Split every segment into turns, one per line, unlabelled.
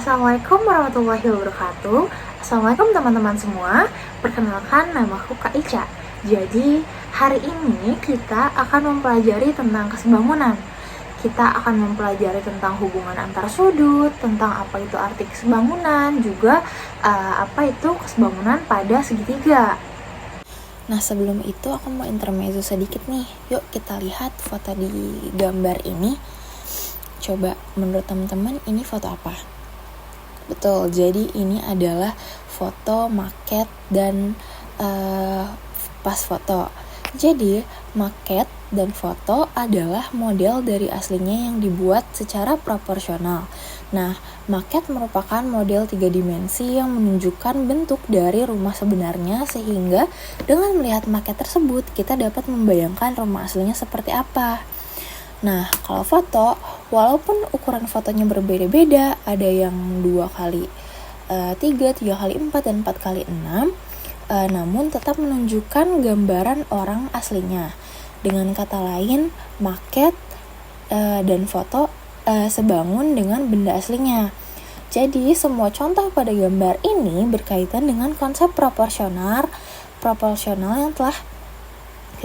Assalamualaikum warahmatullahi wabarakatuh. Assalamualaikum teman-teman semua. Perkenalkan, namaku Kak Ica. Jadi hari ini kita akan mempelajari tentang kesebangunan. Kita akan mempelajari tentang hubungan antar sudut, tentang apa itu arti kesebangunan, juga apa itu kesebangunan pada segitiga.
Nah, sebelum itu aku mau intermezzo sedikit nih. Yuk kita lihat foto di gambar ini. Coba menurut teman-teman ini foto apa? Betul, jadi ini adalah foto maket dan pas foto. Jadi maket dan foto adalah model dari aslinya yang dibuat secara proporsional. Nah, maket merupakan model 3 dimensi yang menunjukkan bentuk dari rumah sebenarnya, sehingga dengan melihat maket tersebut kita dapat membayangkan rumah aslinya seperti apa. Nah, kalau foto, walaupun ukuran fotonya berbeda-beda, ada yang 2x3, 3x4, dan 4x6, namun tetap menunjukkan gambaran orang aslinya. Dengan kata lain, maket dan foto sebangun dengan benda aslinya. Jadi, semua contoh pada gambar ini berkaitan dengan konsep proporsional yang telah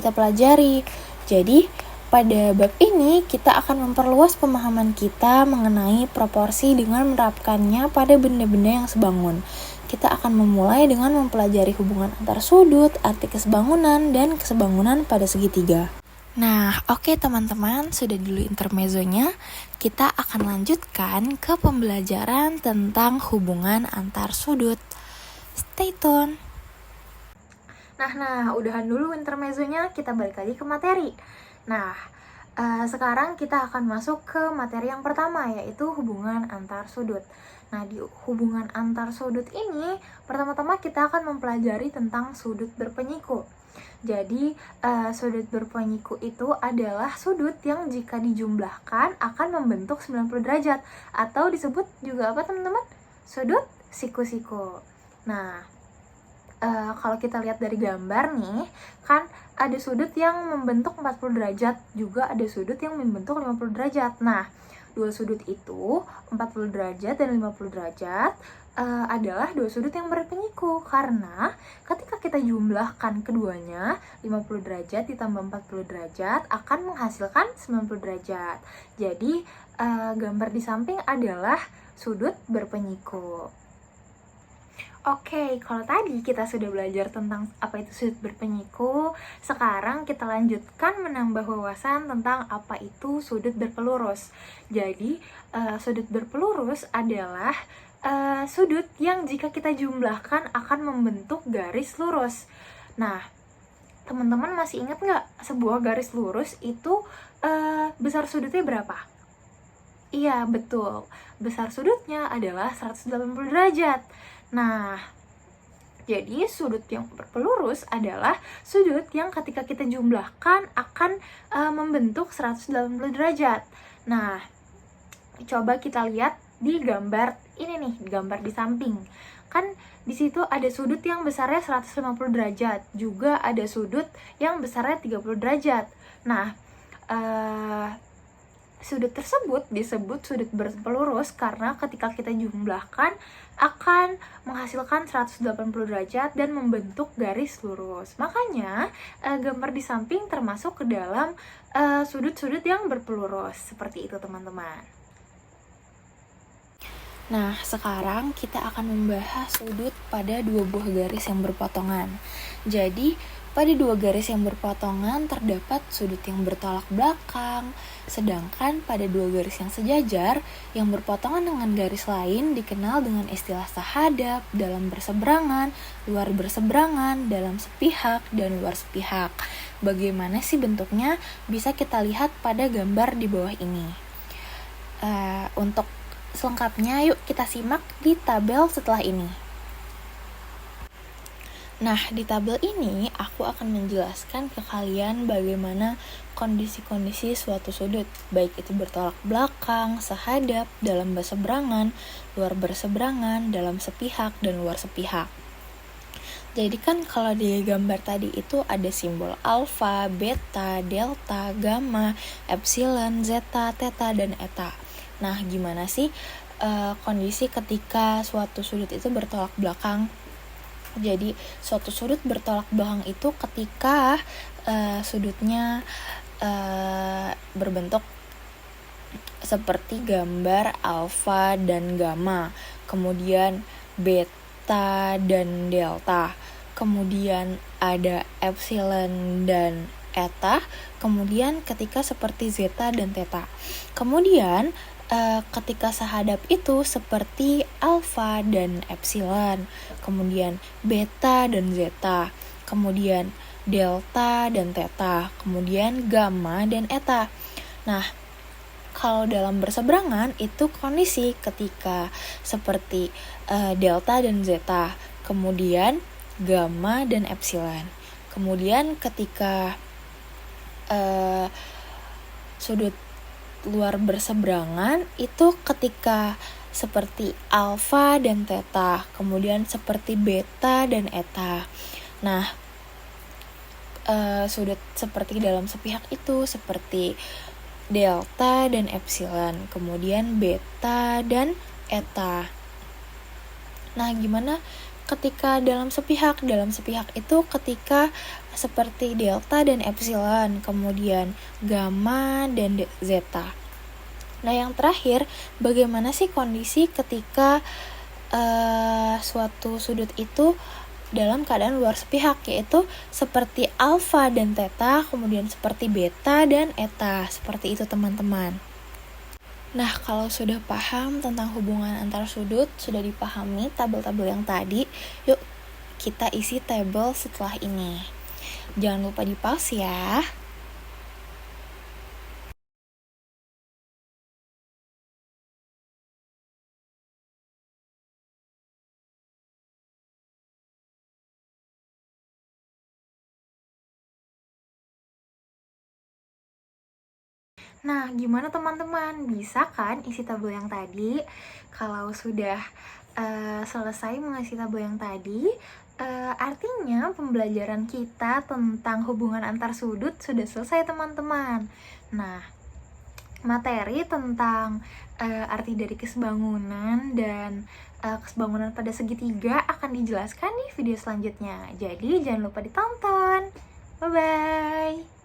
kita pelajari. Jadi, pada bab ini, kita akan memperluas pemahaman kita mengenai proporsi dengan menerapkannya pada benda-benda yang sebangun. Kita akan memulai dengan mempelajari hubungan antar sudut, arti kesebangunan, dan kesebangunan pada segitiga. Nah, oke teman-teman, sudah dulu intermezzonya. Kita akan lanjutkan ke pembelajaran tentang hubungan antar sudut. Stay tune!
Nah, udahan dulu intermezzonya, kita balik lagi ke materi. Nah, sekarang kita akan masuk ke materi yang pertama, yaitu hubungan antar sudut. Nah, di hubungan antar sudut ini, pertama-tama kita akan mempelajari tentang sudut berpenyiku. Jadi, sudut berpenyiku itu adalah sudut yang jika dijumlahkan akan membentuk 90 derajat. Atau disebut juga apa teman-teman? Sudut siku-siku. Nah, kalau kita lihat dari gambar nih, kan ada sudut yang membentuk 40 derajat, juga ada sudut yang membentuk 50 derajat. Nah, dua sudut itu, 40 derajat dan 50 derajat, adalah dua sudut yang berpenyiku. Karena ketika kita jumlahkan keduanya, 50 derajat ditambah 40 derajat akan menghasilkan 90 derajat. Jadi, gambar di samping adalah sudut berpenyiku. Oke, kalau tadi kita sudah belajar tentang apa itu sudut berpenyiku, sekarang kita lanjutkan menambah wawasan tentang apa itu sudut berpelurus. Jadi, sudut berpelurus adalah sudut yang jika kita jumlahkan akan membentuk garis lurus. Nah, teman-teman masih ingat nggak sebuah garis lurus itu besar sudutnya berapa? Iya, betul. Besar sudutnya adalah 180 derajat. Nah, jadi sudut yang berpelurus adalah sudut yang ketika kita jumlahkan akan membentuk 180 derajat. Nah, coba kita lihat di gambar ini nih, gambar di samping. Kan di situ ada sudut yang besarnya 150 derajat, juga ada sudut yang besarnya 30 derajat. Nah, sudut tersebut disebut sudut berpelurus karena ketika kita jumlahkan akan menghasilkan 180 derajat dan membentuk garis lurus. Makanya gambar di samping termasuk ke dalam sudut-sudut yang berpelurus. Seperti itu teman-teman.
Nah, sekarang kita akan membahas sudut pada dua buah garis yang berpotongan. Jadi, pada dua garis yang berpotongan terdapat sudut yang bertolak belakang, sedangkan pada dua garis yang sejajar yang berpotongan dengan garis lain dikenal dengan istilah sahadab, dalam berseberangan, luar berseberangan, dalam sepihak, dan luar sepihak. Bagaimana sih bentuknya? Bisa kita lihat pada gambar di bawah ini. Untuk selengkapnya, yuk kita simak di tabel setelah ini. Nah, di tabel ini aku akan menjelaskan ke kalian bagaimana kondisi-kondisi suatu sudut, baik itu bertolak belakang, sahadap, dalam berseberangan, luar berseberangan, dalam sepihak, dan luar sepihak. Jadi kan kalau di gambar tadi itu ada simbol alfa, beta, delta, gamma, epsilon, zeta, theta, dan eta. Nah, gimana sih kondisi ketika suatu sudut itu bertolak belakang. Jadi suatu sudut bertolak belakang itu ketika sudutnya berbentuk seperti gambar alfa dan gamma, kemudian beta dan delta, kemudian ada epsilon dan eta, kemudian ketika seperti zeta dan theta. Kemudian ketika sehadap itu seperti alfa dan epsilon, kemudian beta dan zeta, kemudian delta dan theta, kemudian gamma dan eta. Nah, kalau dalam berseberangan itu kondisi ketika seperti delta dan zeta, kemudian gamma dan epsilon. Kemudian ketika sudut luar berseberangan itu ketika seperti alfa dan theta, kemudian seperti beta dan eta. Nah, sudut seperti dalam sepihak itu seperti delta dan epsilon, kemudian beta dan eta. Nah, gimana ketika dalam sepihak? Dalam sepihak itu ketika seperti delta dan epsilon, kemudian gamma dan zeta. Nah, yang terakhir, bagaimana sih kondisi ketika suatu sudut itu dalam keadaan luar sepihak, yaitu seperti alfa dan theta, kemudian seperti beta dan eta. Seperti itu, teman-teman. Nah, kalau sudah paham tentang hubungan antar sudut, sudah dipahami tabel-tabel yang tadi, yuk kita isi tabel setelah ini. Jangan lupa di-pause ya.
Nah, gimana teman-teman? Bisa kan isi tabel yang tadi? Kalau sudah selesai mengisi tabel yang tadi, artinya pembelajaran kita tentang hubungan antar sudut sudah selesai, teman-teman. Nah, materi tentang arti dari kesebangunan dan kesebangunan pada segitiga akan dijelaskan di video selanjutnya. Jadi, jangan lupa ditonton. Bye-bye!